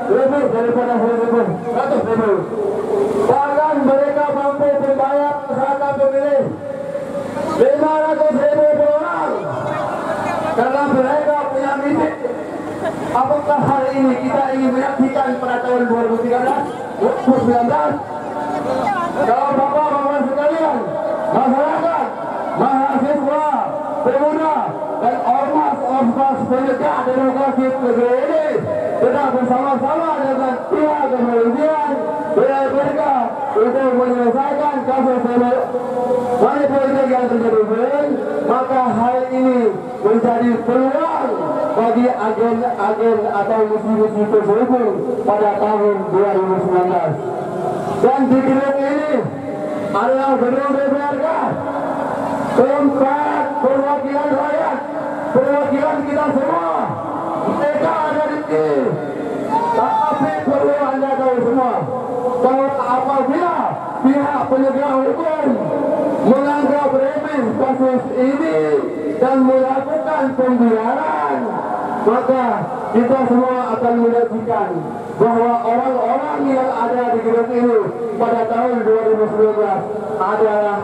lebih daripada 100.000. Bahkan mereka mampu membayar seragam pemilih 500.000 per orang karena mereka punya mimpi. Apakah hari ini kita ingin menyaksikan pada tahun 2019? Kalau bapak-bapak sekalian, masyarakat, mahasiswa, pemuda, dan ormas penegak demokrasi negeri ini tetap bersama-sama dengan pihak kepolisian mereka untuk menyelesaikan kasus money politik yang terjadi, maka hal ini menjadi peluang bagi agen-agen atau misi-misi terselubung pada tahun 2019. Dan di gedung ini adalah gedung DPRK, tempat perwakilan rakyat, perwakilan kita semua. Mereka ada di sini. Tapi perlu Anda tahu semua, kalau apabila pihak penegak hukum menganggap remeh kasus ini dan melakukan pembiaran, maka kita semua akan menyaksikan bahwa orang-orang yang ada di gedung ini pada tahun 2019 adalah